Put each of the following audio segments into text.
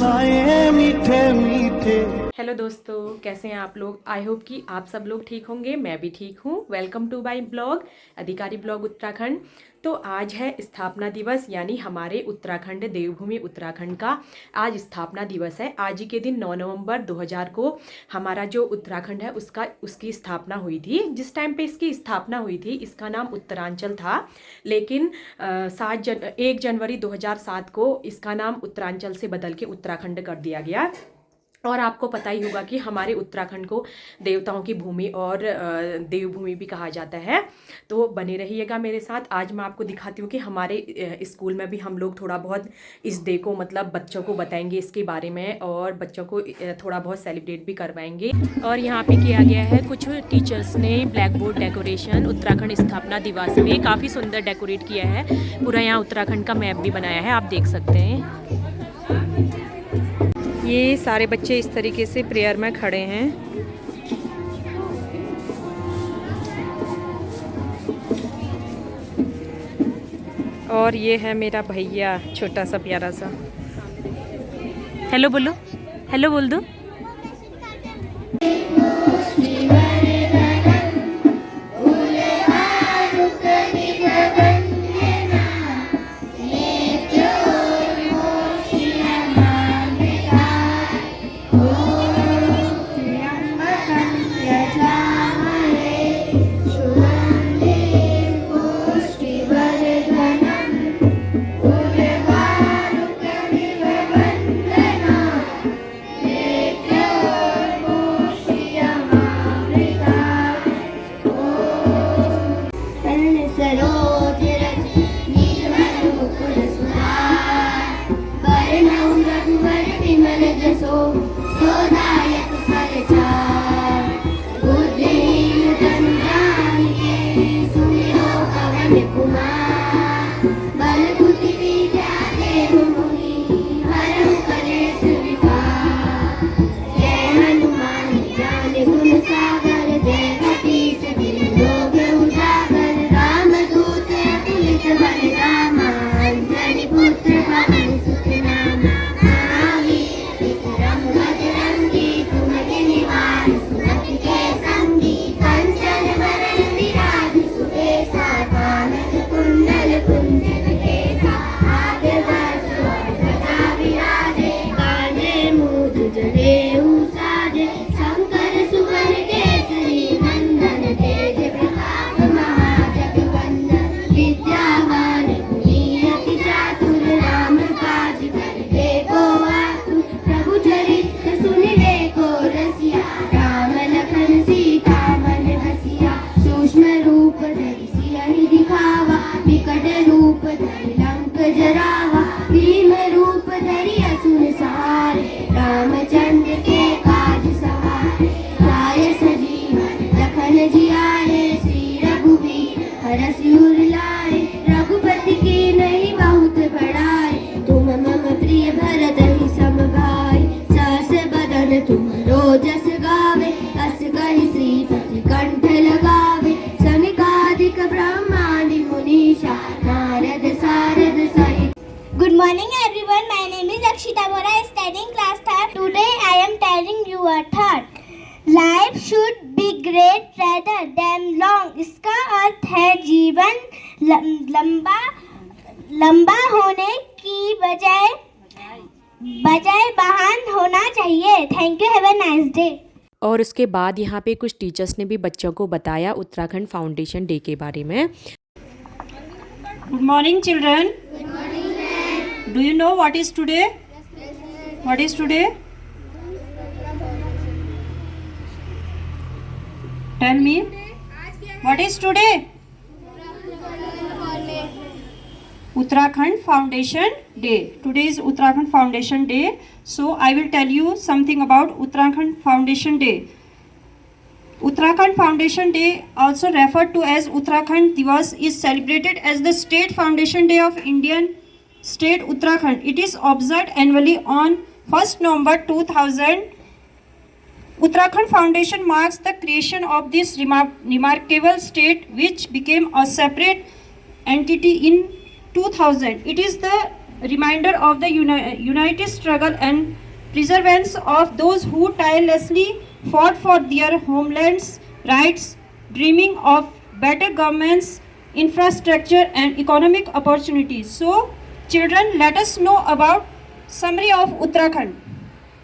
सुनाए मीठे मीठे। रघुपति की नहीं बहुत बड़ाई, तुम मम प्रिय भरत ही सम भाई। सहस बदन तुम रोजस गावे, अस कहि श्रीपति कंठ लगावे। सनकादिक ब्रह्मादि मुनीषा, नारद सारद सहित। Good morning everyone, my name is Akshita Bora, studying class 3rd. Today I am telling you a thought. Life should be great rather than long. इसका अर्थ है जीवन लंबा होने की बजाय महान होना चाहिए। Thank you, have a nice day. और उसके बाद यहाँ पे कुछ टीचर्स ने भी बच्चों को बताया उत्तराखंड फाउंडेशन डे के बारे में। Good morning children. Good morning ma'am. Do you know what is today? Yes. What is today? Tell me. What is today? Uttarakhand Foundation Day. Today is Uttarakhand Foundation Day. So I will tell you something about Uttarakhand Foundation Day. Uttarakhand Foundation Day, also referred to as Uttarakhand Divas, is celebrated as the State Foundation Day of Indian State Uttarakhand. It is observed annually on 1st November 2000. Uttarakhand Foundation marks the creation of this remarkable state, which became a separate entity in 2000. It is the reminder of the united struggle and perseverance of those who tirelessly fought for their homelands' rights, dreaming of better governments, infrastructure, and economic opportunities. So, children, let us know about summary of Uttarakhand.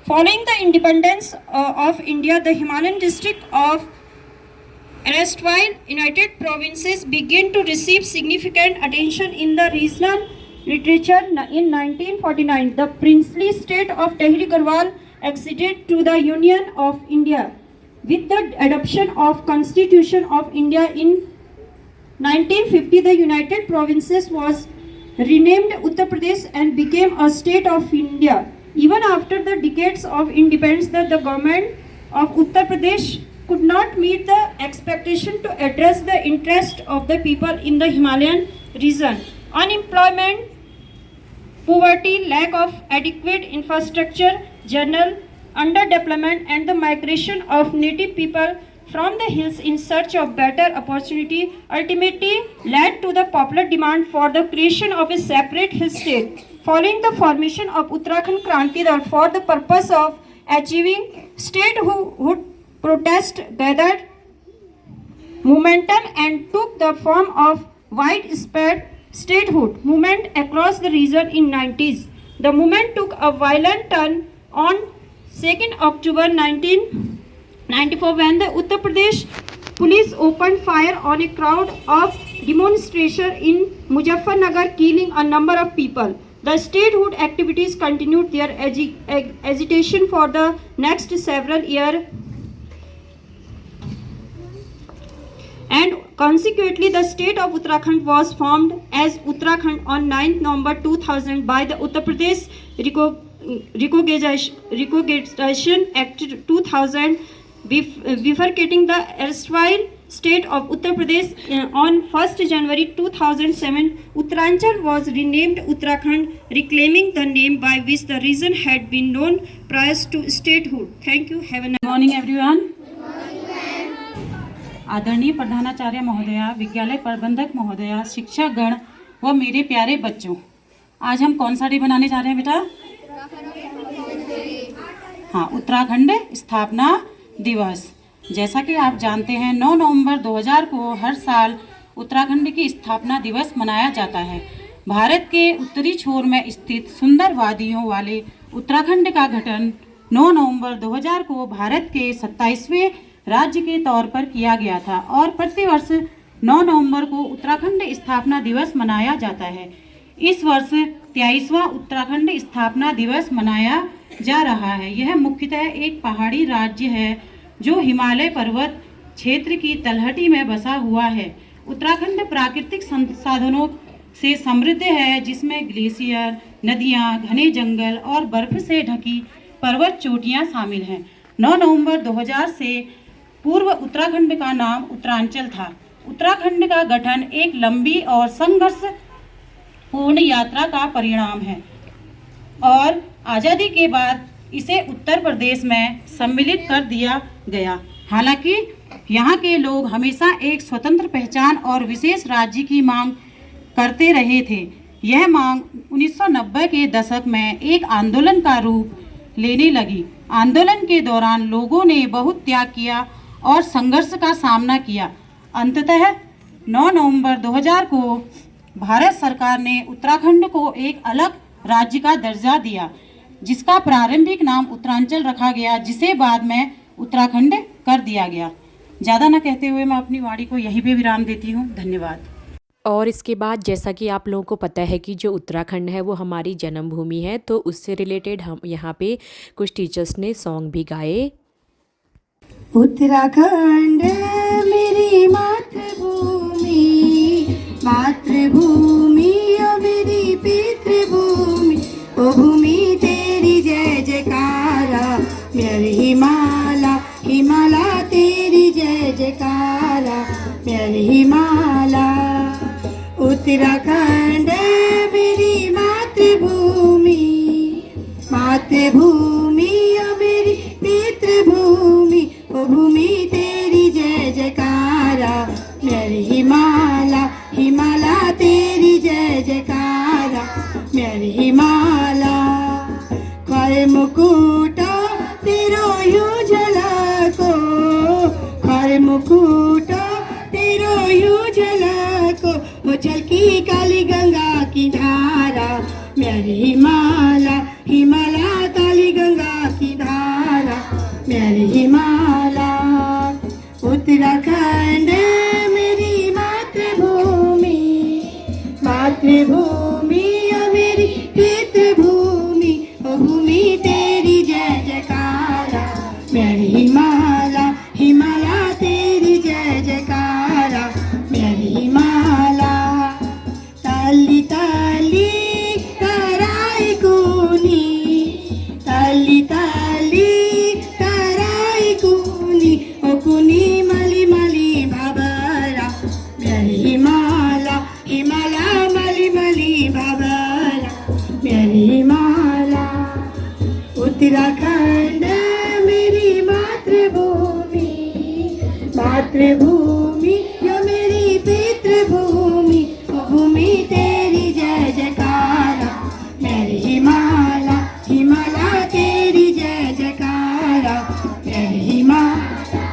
Following the independence of India, the Himalayan district of erstwhile United Provinces began to receive significant attention in the regional literature. In 1949, the princely state of Tehri Garhwal acceded to the Union of India. With the adoption of Constitution of India in 1950, the United Provinces was renamed Uttar Pradesh and became a state of India. Even after the decades of independence, the government of Uttar Pradesh could not meet the expectation to address the interest of the people in the Himalayan region. Unemployment, poverty, lack of adequate infrastructure, general underdevelopment, and the migration of native people from the hills in search of better opportunity ultimately led to the popular demand for the creation of a separate hill state. Following the formation of Uttarakhand Kranti Dal for the purpose of achieving statehood, protest gathered momentum and took the form of widespread statehood movement across the region in 90s. The movement took a violent turn on 2nd October 1994 when the Uttar Pradesh police opened fire on a crowd of demonstrators in Muzaffarnagar, killing a number of people. The statehood activities continued their agitation for the next several years, and consequently the state of Uttarakhand was formed as Uttarakhand on 9th November 2000 by the Uttar Pradesh Recognition Act 2000, bifurcating the erstwhile state of Uttar Pradesh. On 1st January 2007, Uttaranchal was renamed Uttarakhand, reclaiming the name by which the region had been known prior to statehood. Thank you. Have a nice morning everyone. आदरणीय प्रधानाचार्य महोदया, विद्यालय प्रबंधक महोदया, शिक्षकगण व मेरे प्यारे बच्चों, आज हम कौन सा डे बनाने जा रहे हैं बेटा? हाँ, उत्तराखंड स्थापना दिवस। जैसा कि आप जानते हैं 9 नवंबर 2000 को हर साल उत्तराखंड की स्थापना दिवस मनाया जाता है। भारत के उत्तरी छोर में स्थित सुंदर वादियों वाले उत्तराखंड का गठन 9 नवंबर 2000 को भारत के 27वें राज्य के तौर पर किया गया था और प्रतिवर्ष 9 नवंबर को उत्तराखंड स्थापना दिवस मनाया जाता है। इस वर्ष 23वां उत्तराखंड स्थापना दिवस मनाया जा रहा है। यह मुख्यतः एक पहाड़ी राज्य है जो हिमालय पर्वत क्षेत्र की तलहटी में बसा हुआ है। उत्तराखंड प्राकृतिक संसाधनों से समृद्ध है, जिसमें ग्लेशियर, नदियां, घने जंगल और बर्फ से ढकी पर्वत चोटियां शामिल हैं। 9 नवंबर 2000 से पूर्व उत्तराखंड का नाम उत्तरांचल था। उत्तराखंड का गठन एक लंबी और संघर्षपूर्ण यात्रा का परिणाम है और आज़ादी के बाद इसे उत्तर प्रदेश में सम्मिलित कर दिया गया। हालांकि यहाँ के लोग हमेशा एक स्वतंत्र पहचान और विशेष राज्य की मांग करते रहे थे। यह मांग 1990 के दशक में एक आंदोलन का रूप लेने लगी। आंदोलन के दौरान लोगों ने बहुत त्याग किया और संघर्ष का सामना किया। अंततः 9 नवंबर 2000 को भारत सरकार ने उत्तराखंड को एक अलग राज्य का दर्जा दिया, जिसका प्रारंभिक नाम उत्तरांचल रखा गया, जिसे बाद में उत्तराखंड कर दिया गया। ज़्यादा न कहते हुए मैं अपनी वाणी को यहीं पे विराम देती हूँ। धन्यवाद। और इसके बाद जैसा कि आप लोगों को पता है कि जो उत्तराखंड है वो हमारी जन्मभूमि है, तो उससे रिलेटेड हम यहाँ पे कुछ टीचर्स ने सॉन्ग भी गाए। उत्तराखंड मेरी मातृभूमि, मातृभूमि ओ मेरी पितृभूमि, ओ भूमि तेरी जय जयकारा, मेरी हिमाला हिमाला तेरी जय जयकारा, मेरी हिमाला। उत्तराखंड मेरी मातृभूमि, मातृभूमि ओ मेरी पितृभूमि, ओ भूमि तेरी जय जयकारा, मेरी हिमाला हिमाला तेरी जय जयकारा, मेरी मुकुट तेरो यूं झलको, हर मुकुट तेरो यूं झलको, वो छलकी काली गंगा की धारा, मेरी हिमालय हिमालय काली गंगा की धारा, मेरी हिमालय। उत्तराखंड मेरी मातृभूमि, मातृभूमि ओ मेरी पितृभूमि, ओ भूमि तेरी जय जयकारा, मेरी हिमालय हिमालय तेरी जय जयकारा, मेरी हिमालय। तली तली कराई कुनी, तली तली कराई कुनी, ओ कुनी मली मली बाबरा, मेरी हिमालय हिमालय मली मली बाबरा, मेरी हिमालय। उत्तराखंड मेरी मातृभूमि, मातृभूमि यो मेरी पितृभूमि, ओ भूमि तेरी जय जयकारा, मेरी हिमालय हिमालय तेरी जय जयकारा, मेरी हिमालय।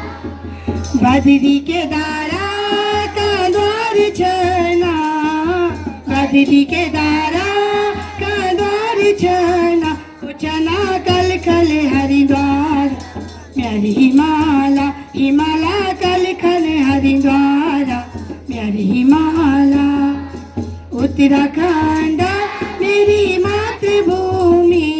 बद्री के दारा का द्वार छना, बद्री के दारा का द्वार छना, छना कल खल हरिद्वार, मेरी हिमालय हिमालय कल खल हरिद्वार, मेरी हिमालय। उत्तराखंड मेरी मातृभूमि,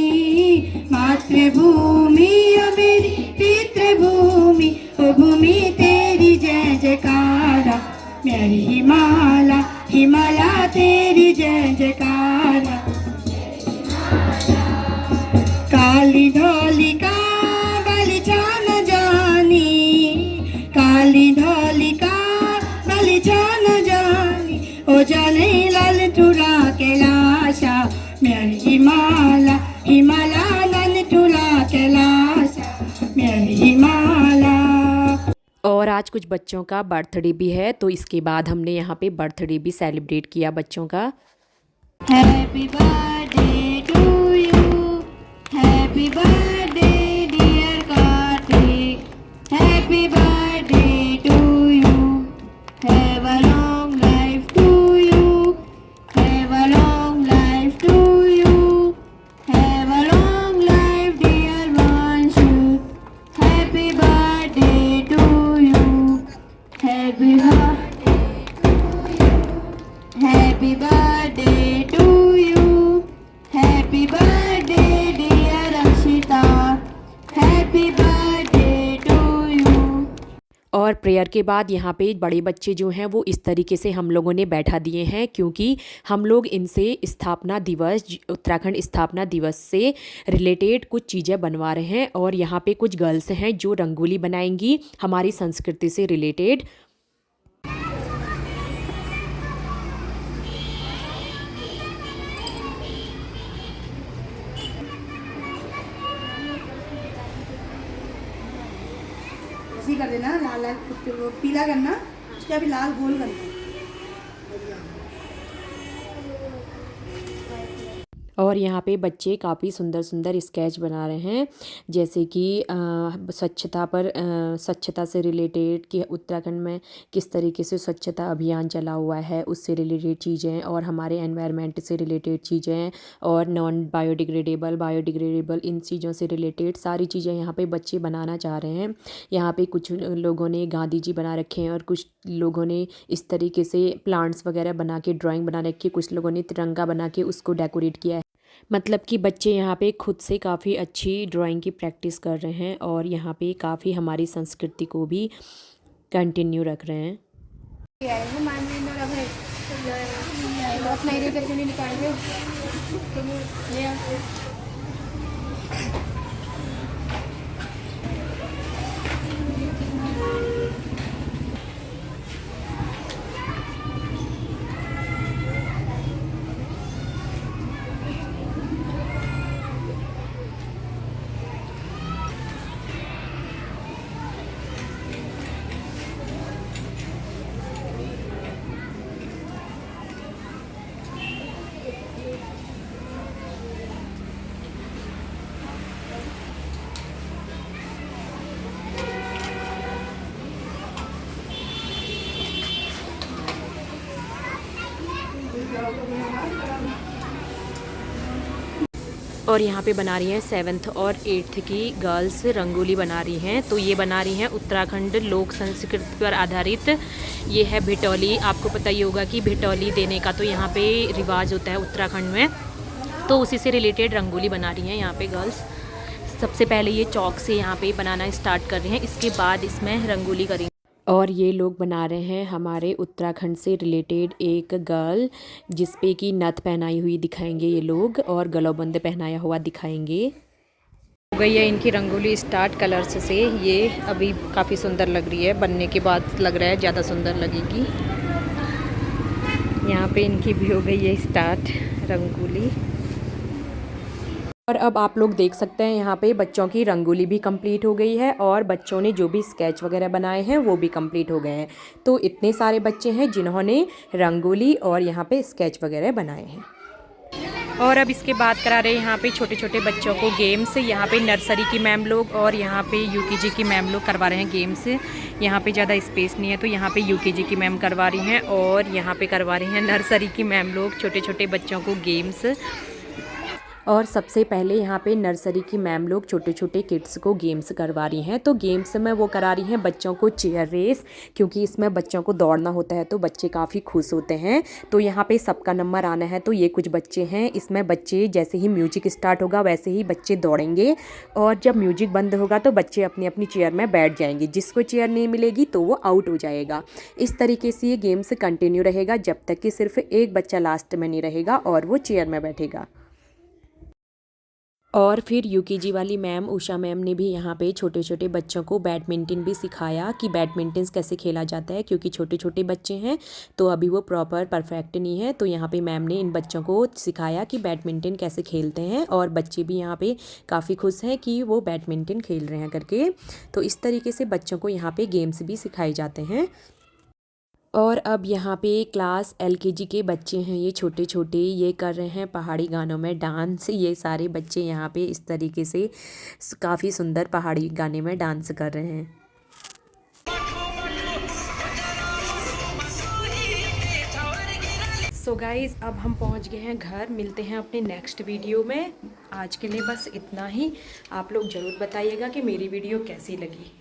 मातृभूमि ओ मेरी पितृभूमि, ओ भूमि तेरी जय जयकारा, मेरी हिमालय हिमालय तेरी जय जयकारा। काली धौलिका बलिचा न जानी, काली धौलिका बलिचा न जानी, ओ जाने लाल टूला कैलाशा, मेरी हिमालय हिमालय लाल टूला कैलाशा, मेरी हिमालय। और आज कुछ बच्चों का बर्थडे भी है, तो इसके बाद हमने यहाँ पे बर्थडे भी सेलिब्रेट किया बच्चों का। Happy birthday to you, happy birthday dear Kartik, happy birthday to you, have a long life to you, have a long life to you, have a long life dear Vanshu, happy birthday to you, happy birthday to you, happy birthday to you, happy birthday dear Akshita, happy birthday to you। और prayer के बाद यहाँ पे बड़े बच्चे जो हैं वो इस तरीके से हम लोगों ने बैठा दिए हैं, क्योंकि हम लोग इनसे स्थापना दिवस, उत्तराखंड स्थापना दिवस से रिलेटेड कुछ चीज़ें बनवा रहे हैं। और यहाँ पे कुछ गर्ल्स हैं जो रंगोली बनाएंगी हमारी संस्कृति से रिलेटेड। ऐसे कर देना, लाल लाल पीला करना, उसका भी लाल गोल करना। और यहाँ पे बच्चे काफ़ी सुंदर सुंदर स्केच बना रहे हैं, जैसे कि स्वच्छता पर, स्वच्छता से रिलेटेड कि उत्तराखंड में किस तरीके से स्वच्छता अभियान चला हुआ है उससे रिलेटेड चीज़ें, और हमारे एनवायरनमेंट से रिलेटेड चीज़ें, और नॉन बायोडिग्रेडेबल, बायोडिग्रेडेबल, इन चीज़ों से रिलेटेड सारी चीज़ें यहाँ पे बच्चे बनाना चाह रहे हैं। यहाँ पे कुछ लोगों ने गांधी जी बना रखे हैं, और कुछ लोगों ने इस तरीके से प्लांट्स वगैरह बना के ड्राइंग बना रखी है, कुछ लोगों ने तिरंगा बना के उसको डेकोरेट किया है। मतलब कि बच्चे यहाँ पे खुद से काफ़ी अच्छी ड्राइंग की प्रैक्टिस कर रहे हैं, और यहाँ पे काफ़ी हमारी संस्कृति को भी कंटिन्यू रख रहे हैं। और यहाँ पे बना रही हैं 7th और 8th की गर्ल्स रंगोली बना रही हैं। तो ये बना रही हैं उत्तराखंड लोक संस्कृति पर आधारित। ये है भिटौली। आपको पता ही होगा कि भिटौली देने का तो यहाँ पे रिवाज होता है उत्तराखंड में, तो उसी से रिलेटेड रंगोली बना रही हैं यहाँ पे गर्ल्स। सबसे पहले ये चौक से यहाँ पे बनाना स्टार्ट कर रहे हैं, इसके बाद इसमें रंगोली करेंगे। और ये लोग बना रहे हैं हमारे उत्तराखंड से रिलेटेड एक गर्ल, जिस पे कि नथ पहनाई हुई दिखाएंगे ये लोग और गलोबंद पहनाया हुआ दिखाएंगे। हो गई है इनकी रंगोली स्टार्ट कलर्स से। ये अभी काफ़ी सुंदर लग रही है, बनने के बाद लग रहा है ज़्यादा सुंदर लगेगी। यहाँ पे इनकी भी हो गई है स्टार्ट रंगोली। और अब आप लोग देख सकते हैं यहाँ पे बच्चों की रंगोली भी कंप्लीट हो गई है और बच्चों ने जो भी स्केच वगैरह बनाए हैं वो भी कंप्लीट हो गए हैं। तो इतने सारे बच्चे हैं जिन्होंने रंगोली और यहाँ पे स्केच वगैरह बनाए हैं। और अब इसके बाद करा रहे हैं यहाँ पे छोटे छोटे बच्चों को गेम्स। यहाँ पे नर्सरी की मैम लोग और यहाँ पे यूकेजी की मैम लोग करवा रहे हैं गेम्स। यहाँ पे ज़्यादा स्पेस नहीं है तो यहाँ पे यूकेजी की मैम करवा रही हैं और यहाँ पे करवा रही हैं नर्सरी की मैम लोग छोटे छोटे बच्चों को गेम्स। और सबसे पहले यहाँ पे नर्सरी की मैम लोग छोटे छोटे किड्स को गेम्स करवा रही हैं। तो गेम्स में वो करा रही हैं बच्चों को चेयर रेस, क्योंकि इसमें बच्चों को दौड़ना होता है तो बच्चे काफ़ी खुश होते हैं। तो यहाँ पे सबका नंबर आना है। तो ये कुछ बच्चे हैं, इसमें बच्चे जैसे ही म्यूजिक स्टार्ट होगा वैसे ही बच्चे दौड़ेंगे और जब म्यूजिक बंद होगा तो बच्चे अपनी अपनी चेयर में बैठ जाएंगे। जिसको चेयर नहीं मिलेगी तो वो आउट हो जाएगा। इस तरीके से ये गेम्स कंटिन्यू रहेगा जब तक कि सिर्फ एक बच्चा लास्ट में नहीं रहेगा और वो चेयर में बैठेगा। और फिर यूकेजी वाली मैम उषा मैम ने भी यहाँ पे छोटे छोटे बच्चों को बैडमिंटन भी सिखाया कि बैडमिंटन कैसे खेला जाता है, क्योंकि छोटे छोटे बच्चे हैं तो अभी वो प्रॉपर परफेक्ट नहीं है। तो यहाँ पे मैम ने इन बच्चों को सिखाया कि बैडमिंटन कैसे खेलते हैं और बच्चे भी यहाँ पे काफ़ी खुश हैं कि वो बैडमिंटन खेल रहे हैं करके। तो इस तरीके से बच्चों को यहाँ पे गेम्स भी सिखाए जाते हैं। और अब यहाँ पे क्लास LKG के बच्चे हैं, ये छोटे छोटे, ये कर रहे हैं पहाड़ी गानों में डांस। ये सारे बच्चे यहाँ पे इस तरीके से काफ़ी सुंदर पहाड़ी गाने में डांस कर रहे हैं। सो गाइज़ अब हम पहुँच गए हैं घर। मिलते हैं अपने नेक्स्ट वीडियो में। आज के लिए बस इतना ही। आप लोग ज़रूर बताइएगा कि मेरी वीडियो कैसी लगी।